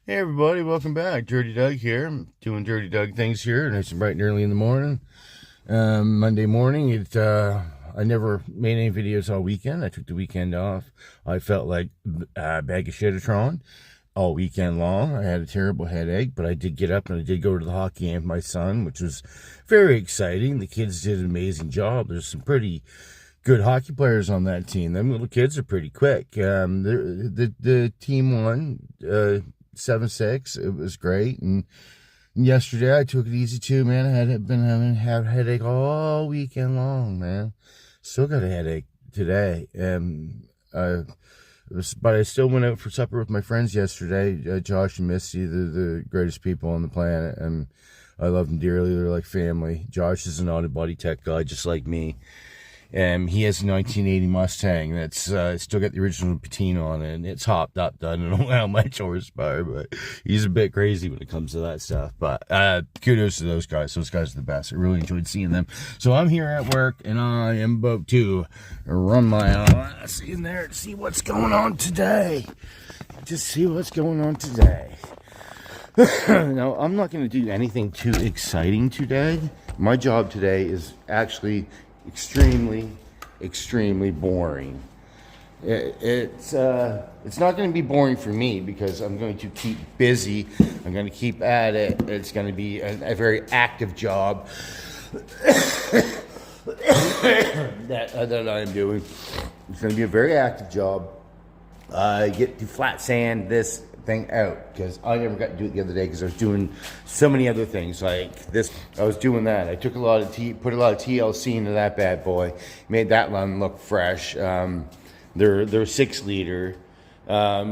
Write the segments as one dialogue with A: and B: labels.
A: Hey everybody, welcome back. Dirty Doug here. I'm doing Dirty Doug things here, nice and bright and early in the morning. Monday morning. I never made any videos all weekend. I took the weekend off. I felt like a bag of shitatron all weekend long. I had a terrible headache, but I did get up and I did go to the hockey game with my son, which was very exciting. The kids did an amazing job. There's some pretty good hockey players on that team. Them little kids are pretty quick. The team won 7-6. It was great. And yesterday I took it easy too, man. I had been having a headache all weekend long, man. Still got a headache today. But I still went out for supper with my friends yesterday. Josh and Misty, the greatest people on the planet, and I love them dearly. They're like family. Josh is an auto body tech guy, just like me. He has a 1980 Mustang that's still got the original patina on it, and it's hopped up. I don't know how much horsepower, but he's a bit crazy when it comes to that stuff. But kudos to those guys. Those guys are the best. I really enjoyed seeing them. So I'm here at work, and I am about to run my in there to see what's going on today. Just see what's going on today. Now, I'm not going to do anything too exciting today. My job today is actually extremely boring. It's not going to be boring for me because I'm going to keep busy. I'm going to keep at it. It's going to be a very active job that I am doing. It's going to be a very active job. I get to flat sand this thing out because I never got to do it the other day because I was doing so many other things like this. I was doing that. I took put a lot of TLC into that bad boy, made that one look fresh. They're 6-liter,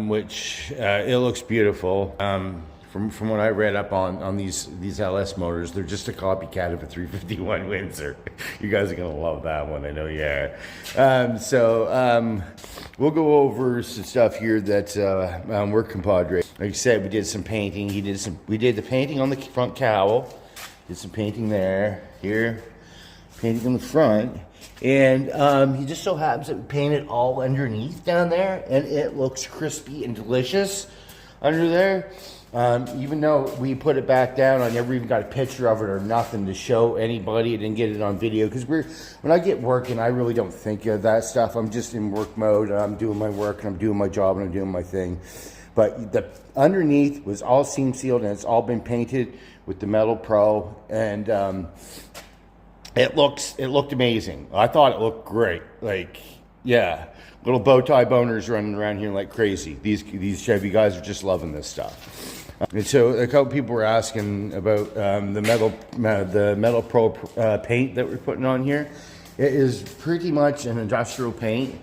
A: which it looks beautiful. From what I read up on these LS motors, they're just a copycat of a 351 Windsor. You guys are gonna love that one, I know you are. We'll go over some stuff here that we're compadres. Like I said, we did some painting. We did the painting on the front cowl. Did some painting there, here, painting on the front. And he just so happens that we painted all underneath down there, and it looks crispy and delicious under there. Even though we put it back down, I never even got a picture of it or nothing to show anybody. I didn't get it on video because when I get working, I really don't think of that stuff. I'm just in work mode. I'm doing my work and I'm doing my job and I'm doing my thing. But the underneath was all seam sealed and it's all been painted with the Metal Pro, and it looked amazing. I thought it looked great. Like, yeah, little bow tie boners running around here like crazy. These Chevy guys are just loving this stuff. And so a couple people were asking about the Metal Pro paint that we're putting on here. It is pretty much an industrial paint.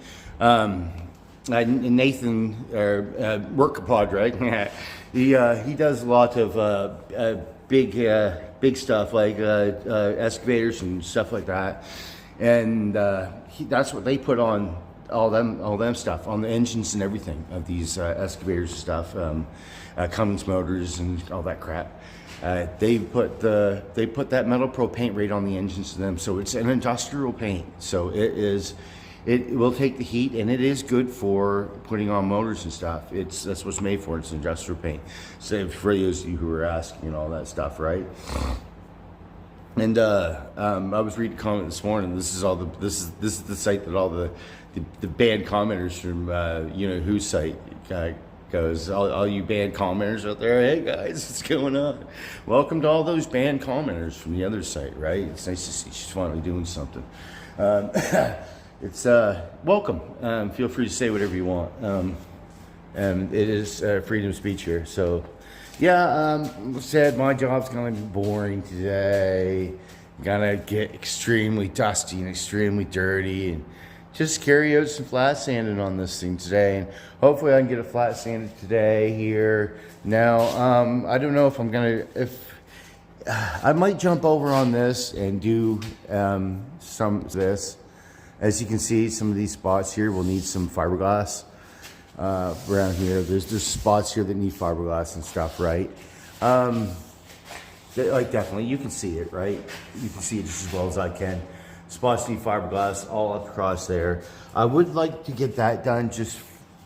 A: Nathan, work compadre, he does a lot of big stuff like excavators and stuff like that, and that's what they put on all them stuff on the engines and everything of these excavators and stuff, Cummins motors and all that crap. They put that Metal Pro paint right on the engines to them, so it's an industrial paint. So it will take the heat, and it is good for putting on motors and stuff. That's what it's made for. It's industrial paint. So for those of you who were asking all that stuff, right? And I was reading a comment this morning. This is the site that all the banned commenters from whose site goes. All you banned commenters out there, hey guys, what's going on? Welcome to all those banned commenters from the other site, right? It's nice to see she's finally doing something. It's welcome. Feel free to say whatever you want. And it is freedom of speech here. So, yeah, said my job's gonna be boring today. Gonna get extremely dusty and extremely dirty, and just carry out some flat sanding on this thing today. And hopefully I can get a flat sanded today here. Now, I don't know if I'm gonna, I might jump over on this and do some of this. As you can see, some of these spots here will need some fiberglass around here. There's spots here that need fiberglass and stuff, right? Like definitely, you can see it, right? You can see it just as well as I can. Spots need fiberglass all up across there. I would like to get that done just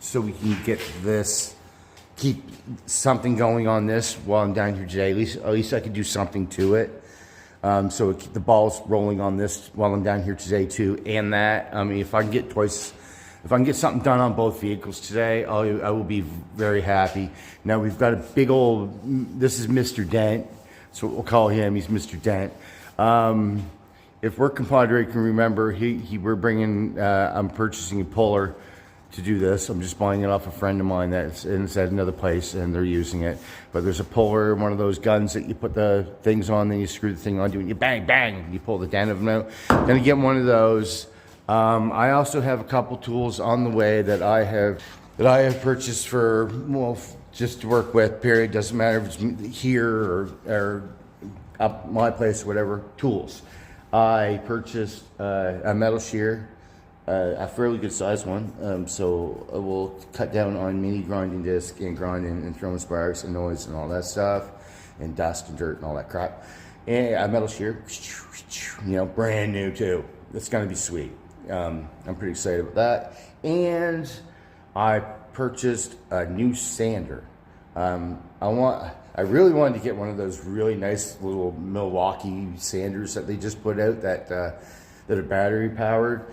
A: so we can get this keep something going on this while I'm down here today. At least I could do something to it. So keep the ball's rolling on this while I'm down here today too. And that, I mean, if I can get something done on both vehicles today, I will be very happy. Now we've got a big old, this is Mr. Dent. That's what we'll call him. He's Mr. Dent. If Work Compadre can remember, we're bringing, I'm purchasing a puller to do this. I'm just buying it off a friend of mine that's at another place and they're using it. But there's a puller, one of those guns that you put the things on, then you screw the thing onto it, you bang, bang, you pull the dent of them out. Then you get one of those. I also have a couple tools on the way that I have purchased for, well, just to work with, period. Doesn't matter if it's here or up my place or whatever, tools. I purchased a metal shear, a fairly good size one, so I will cut down on mini grinding disc and grinding and throwing sparks and noise and all that stuff, and dust and dirt and all that crap. And a metal shear, you know, brand new too. It's gonna be sweet. I'm pretty excited about that. And I purchased a new sander. I really wanted to get one of those really nice little Milwaukee sanders that they just put out that are battery powered.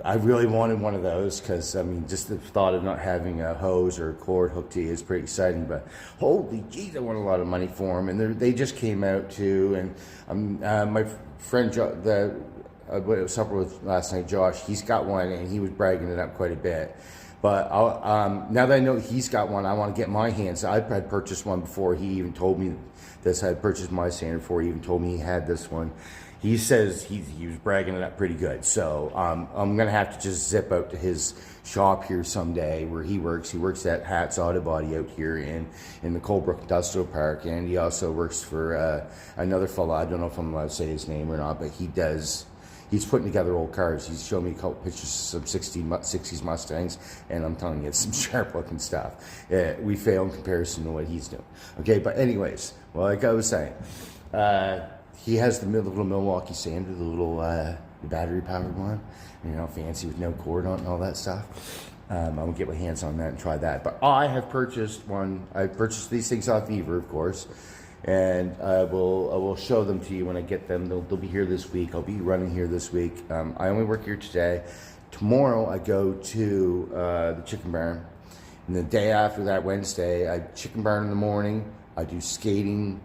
A: I really wanted one of those because, I mean, just the thought of not having a hose or a cord hooked to you is pretty exciting. But holy geez, I want a lot of money for them. And they just came out too. And my friend that I went to supper with last night, Josh, he's got one and he was bragging it up quite a bit. But now that I know he's got one, I want to get my hands. I had purchased one before he even told me this. I had purchased my sander before he even told me he had this one. He says he was bragging it up pretty good. So I'm going to have to just zip out to his shop here someday where he works. He works at Hat's Auto Body out here in the Colebrook Industrial Park. And he also works for another fella. I don't know if I'm allowed to say his name or not, but he's putting together old cars. He's showing me a couple pictures of some 60s Mustangs, and I'm telling you, it's some sharp-looking stuff. We fail in comparison to what he's doing. Okay, but anyways, well, like I was saying, he has the little Milwaukee sander, the little battery-powered one, you know, fancy with no cord on and all that stuff. I'm going to get my hands on that and try that. But I have purchased one. I purchased these things off Beaver, of course. And I will show them to you when I get them. They'll be here this week. I'll be running here this week. I only work here today. Tomorrow I go to the Chicken Barn. And the day after that, Wednesday, I Chicken Barn in the morning. I do skating.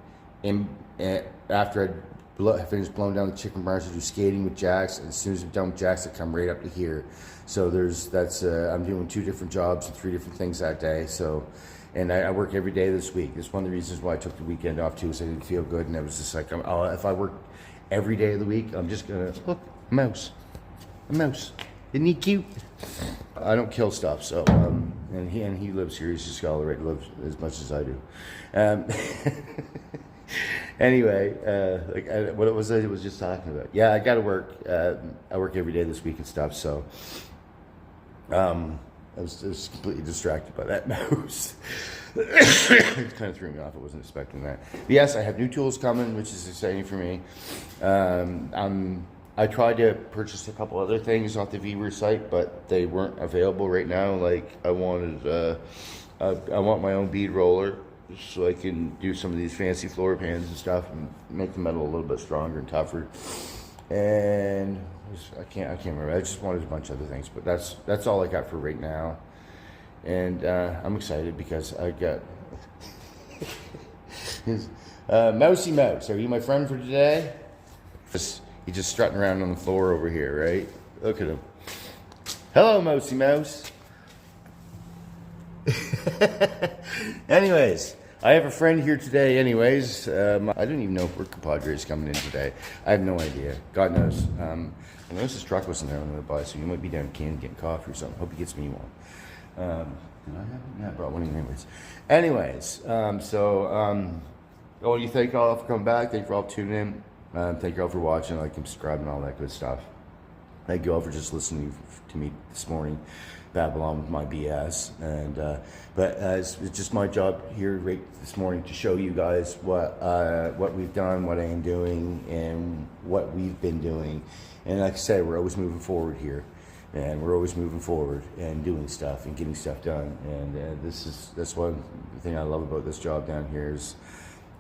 A: After I finish blowing down the Chicken Barns, I do skating with Jax. And as soon as I'm done with Jax, I come right up to here. So I'm doing 2 different jobs and 3 different things that day. So. And I work every day this week. It's one of the reasons why I took the weekend off too, is I didn't feel good. And I was just like, if I work every day of the week, I'm just going to, look, a mouse. Isn't he cute? I don't kill stuff, so, and he lives here. He's just got all the right, lives as much as I do. Anyway, what was I was just talking about? Yeah, I got to work. I work every day this week and stuff, so, I was completely distracted by that mouse. It kind of threw me off. I wasn't expecting that. But yes, I have new tools coming, which is exciting for me. I tried to purchase a couple other things off the Beaver site, but they weren't available right now. Like I want my own bead roller so I can do some of these fancy floor pans and stuff and make the metal a little bit stronger and tougher. And I can't remember. I just wanted a bunch of other things, but that's all I got for right now. And I'm excited because I got Mousy Mouse. Are you my friend for today? He's just strutting around on the floor over here, right? Look at him. Hello, Mousy Mouse. Anyways, I have a friend here today anyways. I don't even know if Work Compadre is coming in today. I have no idea. God knows. I noticed his truck wasn't there when I went by, so he might be down in Canada getting coffee or something. Hope he gets me one. Did I have one? Yeah, I brought one anyways. What do you think all for coming back? Thank you for all tuning in. Thank you all for watching, like and subscribing and all that good stuff. Thank you all for just listening to me this morning, babble on with my BS. But it's just my job here right this morning to show you guys what we've done, what I am doing, and what we've been doing. And like I said, we're always moving forward here. and we're always moving forward and doing stuff and getting stuff done. And that's one thing I love about this job down here is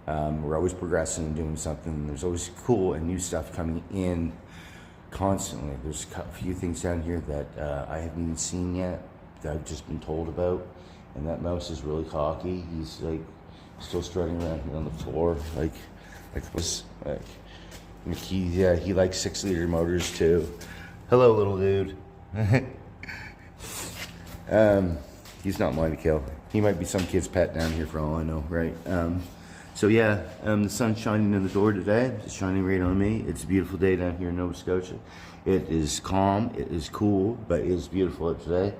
A: we're always progressing and doing something. There's always cool and new stuff coming in constantly. There's a few things down here that I haven't even seen yet that I've just been told about. And that mouse is really cocky. He's like still strutting around here on the floor, like this. Like he likes 6-liter motors too. Hello, little dude. He's not mine to kill. He might be some kid's pet down here for all I know, right? So yeah, the sun's shining in the door today. It's shining right on me. It's a beautiful day down here in Nova Scotia. It is calm, it is cool, but it is beautiful out today.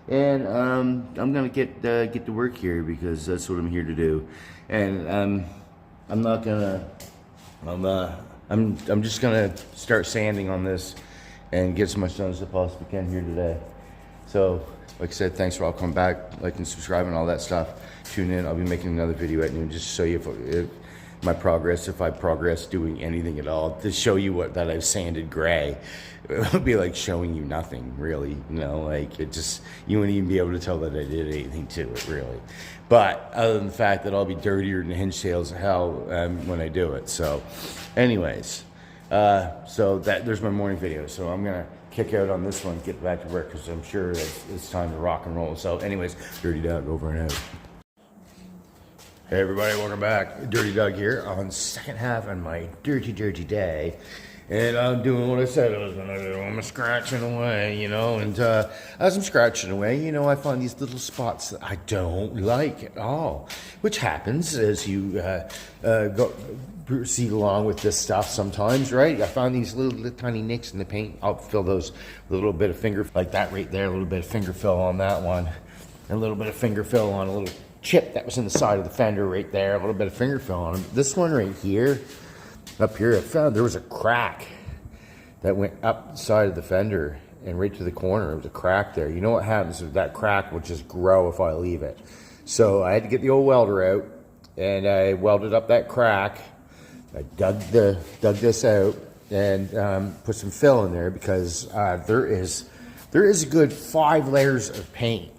A: And I'm gonna get to work here because that's what I'm here to do. And I'm not gonna. I'm just gonna start sanding on this and get as much done as I possibly can here today. So, like I said, thanks for all coming back, like and subscribe and all that stuff. Tune in. I'll be making another video at noon just to show you if my progress, if I progress doing anything at all, to show you that I've sanded gray. It would be like showing you nothing, really. You know, like it just, you wouldn't even be able to tell that I did anything to it, really. But other than the fact that I'll be dirtier than hinge tails of hell when I do it. So, anyways, there's my morning video. So I'm gonna kick out on this one, get back to work because I'm sure that it's time to rock and roll. So, anyways, Dirty Doug over and out. Hey everybody, welcome back. Dirty Doug here on second half on my dirty day. And I'm doing what I said I was gonna do. I'm scratching away, you know, and as I'm scratching away, you know, I find these little spots that I don't like at all, which happens as you proceed along with this stuff sometimes, right? I found these little tiny nicks in the paint. I'll fill those a little bit of finger, like that right there, a little bit of finger fill on that one, and a little bit of finger fill on a little chip that was in the side of the fender right there, a little bit of finger fill on them. This one right here, up here, I found there was a crack that went up the side of the fender and right to the corner. There was a crack there. You know what happens is that crack will just grow if I leave it. So I had to get the old welder out and I welded up that crack. I dug this out and put some fill in there because there is a good 5 layers of paint.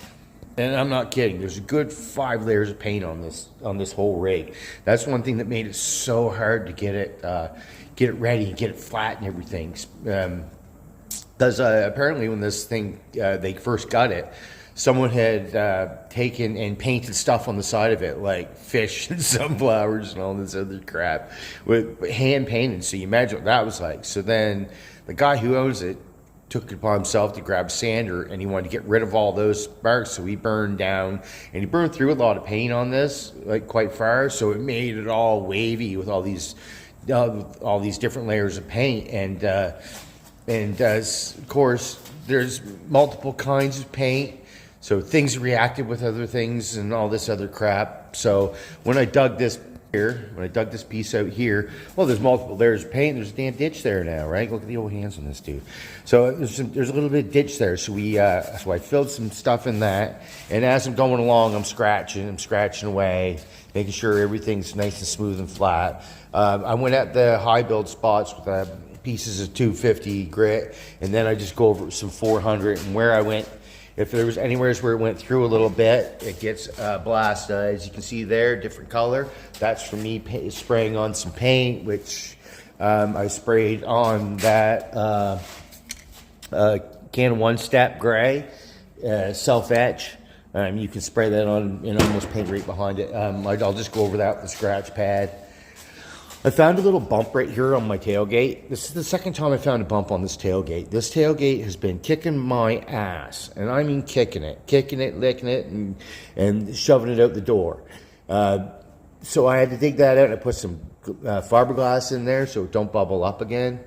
A: And I'm not kidding. There's a good 5 layers of paint on this whole rig. That's one thing that made it so hard to get it ready and get it flat and everything. Because apparently when this thing they first got it, someone had taken and painted stuff on the side of it, like fish and sunflowers and all this other crap, with hand painted. So you imagine what that was like. So then the guy who owns it took it upon himself to grab sander, and he wanted to get rid of all those sparks. So he burned down, and he burned through a lot of paint on this, like quite far. So it made it all wavy with all these different layers of paint. And of course, there's multiple kinds of paint. So things reacted with other things and all this other crap. So when I dug this piece out here, well, there's multiple layers of paint. There's a damn ditch there now, right? Look at the old hands on this dude. So there's a little bit of ditch there. So I filled some stuff in that, and as I'm going along, I'm scratching away, making sure everything's nice and smooth and flat. I went at the high build spots with pieces of 250 grit, and then I just go over some 400, and where I went. If there was anywhere where it went through a little bit, it gets blasted. As you can see there, different color. That's from me spraying on some paint, which I sprayed on that can of One Step Gray, self-etch. You can spray that on and almost paint right behind it. I'll just go over that with the scratch pad. I found a little bump right here on my tailgate. This is the second time I found a bump on this tailgate. This tailgate has been kicking my ass, and I mean kicking it, licking it, and shoving it out the door. So I had to dig that out, and I put some fiberglass in there so it don't bubble up again.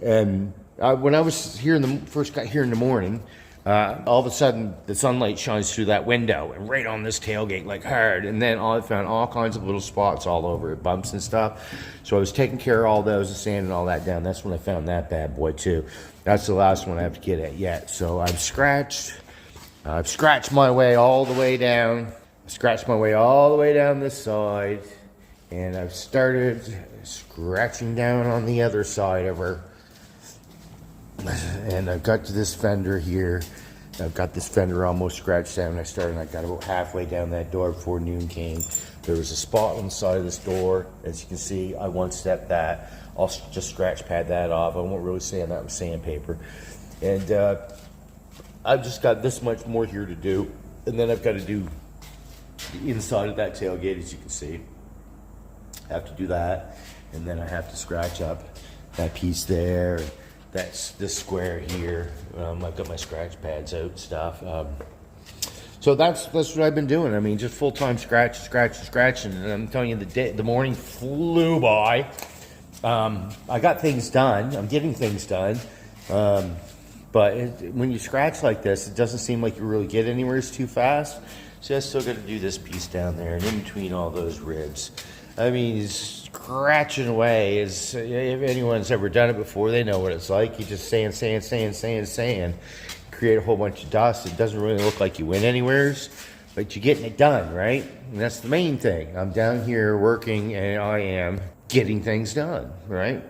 A: And when I was here first got here in the morning, all of a sudden the sunlight shines through that window and right on this tailgate like hard, and then I found all kinds of little spots all over it, bumps and stuff. So I was taking care of all those and sanding all that down. That's when I found that bad boy too. That's the last one I have to get at yet. So I've scratched my way all the way down. Scratched my way all the way down this side, and I've started scratching down on the other side of her. And I've got to this fender here. I've got this fender almost scratched down. I got about halfway down that door before noon came. There was a spot on the side of this door. As you can see, I one-stepped that. I'll just scratch pad that off. I won't really sand that with sandpaper. And I've just got this much more here to do. And then I've got to do the inside of that tailgate, as you can see. I have to do that. And then I have to scratch up that piece there. That's this square here. I've got my scratch pads out and stuff. So that's what I've been doing. I mean, just full-time scratching. And I'm telling you, the morning flew by. I got things done. I'm getting things done. But when you scratch like this, it doesn't seem like you really get anywhere too fast. So I still got to do this piece down there and in between all those ribs. I mean, scratching away is, if anyone's ever done it before, they know what it's like. You just sand, create a whole bunch of dust. It doesn't really look like you went anywheres, but you're getting it done, right? And that's the main thing. I'm down here working and I am getting things done, right?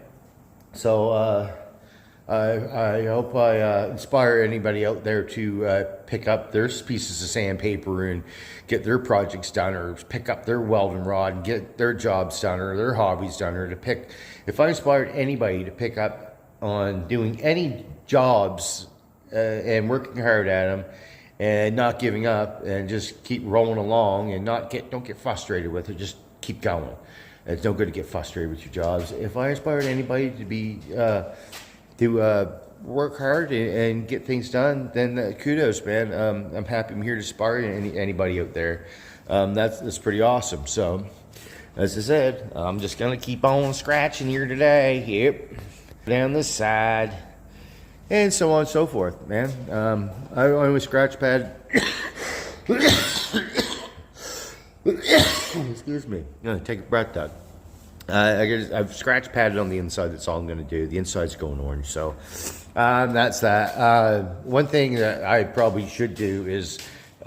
A: So, I hope I inspire anybody out there to pick up their pieces of sandpaper and get their projects done, or pick up their welding rod and get their jobs done, or their hobbies done, or if I inspired anybody to pick up on doing any jobs and working hard at them and not giving up and just keep rolling along and don't get frustrated with it, just keep going. It's no good to get frustrated with your jobs. If I inspired anybody to be to work hard and get things done, then kudos, man. I'm happy I'm here to inspire anybody out there. That's pretty awesome. So, as I said, I'm just gonna keep on scratching here today. Yep, down this side, and so on and so forth, man. I always scratch pad. Excuse me. Take a breath, Doug. I've scratch padded on the inside. That's all I'm going to do. The inside's going orange. So that's that. One thing that I probably should do is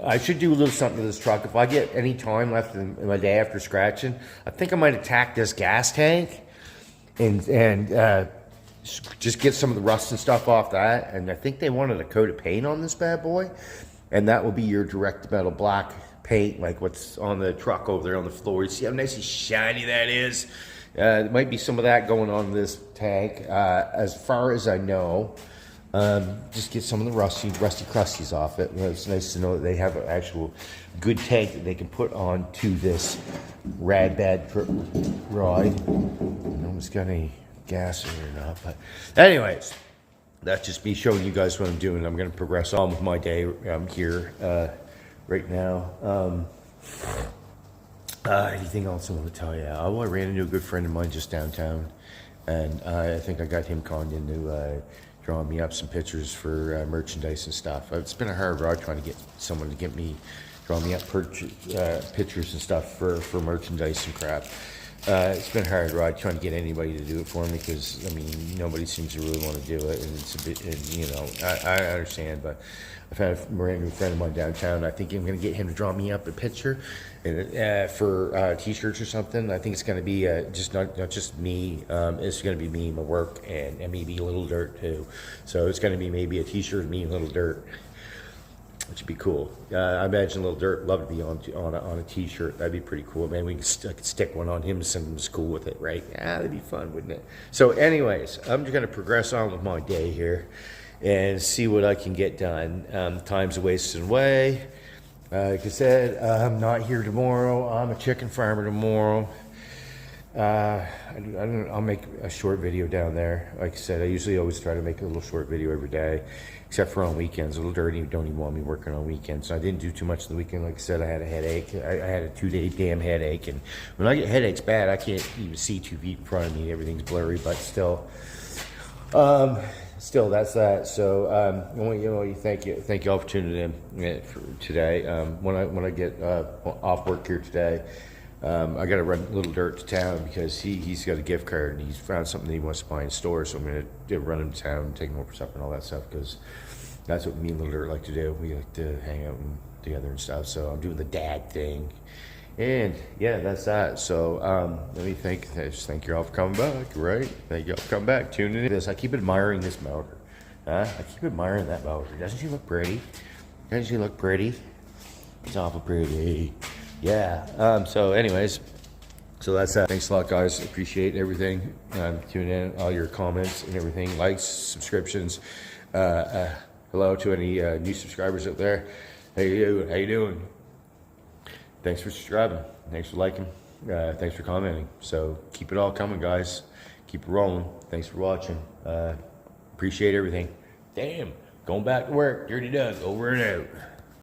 A: I should do a little something to this truck. If I get any time left in my day after scratching, I think I might attack this gas tank and just get some of the rust and stuff off that. And I think they wanted a coat of paint on this bad boy. And that will be your direct metal black paint, like what's on the truck over there on the floor. You see how nice and shiny that is? There might be some of that going on in this tank. As far as I know, just get some of the rusty crusties off it. It's nice to know that they have an actual good tank that they can put on to this rad bad ride. I don't know if it's got any gas in it or not, but anyways, that's just me showing you guys what I'm doing. I'm going to progress on with my day here right now. Anything else I want to tell you? Oh, I ran into a good friend of mine just downtown, and I think I got him conned into drawing me up some pictures for merchandise and stuff. It's been a hard ride trying to get someone to draw me up pictures and stuff for merchandise and crap. It's been a hard ride trying to get anybody to do it for me because, I mean, nobody seems to really want to do it, and it's a bit, you know, I understand, but I've had a brand new friend of mine downtown. I think I'm going to get him to draw me up a picture for t-shirts or something. I think it's going to be just not just me. It's going to be me, my work, and maybe a little dirt too. So it's going to be maybe a t-shirt, me, and a little dirt, which would be cool. I imagine a little dirt love to be on a t-shirt. That'd be pretty cool, man. I could stick one on him and send him to school with it, right? Yeah, that'd be fun, wouldn't it? So anyways, I'm just going to progress on with my day here and see what I can get done. Time's wasting away. Like I said, I'm not here tomorrow. I'm a chicken farmer tomorrow. I'll make a short video down there. Like I said, I usually always try to make a little short video every day, except for on weekends. A little dirty, don't even want me working on weekends. So I didn't do too much the weekend. Like I said, I had a headache. I had a 2-day damn headache, and when I get headaches bad, I can't even see 2 feet in front of me. Everything's blurry, but still, that's that. So I want you thank you all for tuning in for today. When I get off work here today. I got to run Little Dirt to town because he's got a gift card and he's found something that he wants to buy in store. So I'm going to run him to town and take him over for supper and all that stuff because that's what me and Little Dirt like to do. We like to hang out together and stuff. So I'm doing the dad thing. And yeah, that's that. So let me thank you all for coming back, right? Thank you all for coming back, tuning in. I keep admiring this motor. Huh? I keep admiring that Bowser. Doesn't she look pretty? Doesn't she look pretty? It's awful pretty. Yeah. So anyways, so that's that. Thanks a lot, guys. Appreciate everything. Tuning in, all your comments and everything, likes, subscriptions. Hello to any new subscribers out there. Hey, how you doing? Thanks for subscribing. Thanks for liking. Thanks for commenting. So keep it all coming, guys. Keep it rolling. Thanks for watching. Appreciate everything. Damn, going back to work. Dirty Doug, over and out.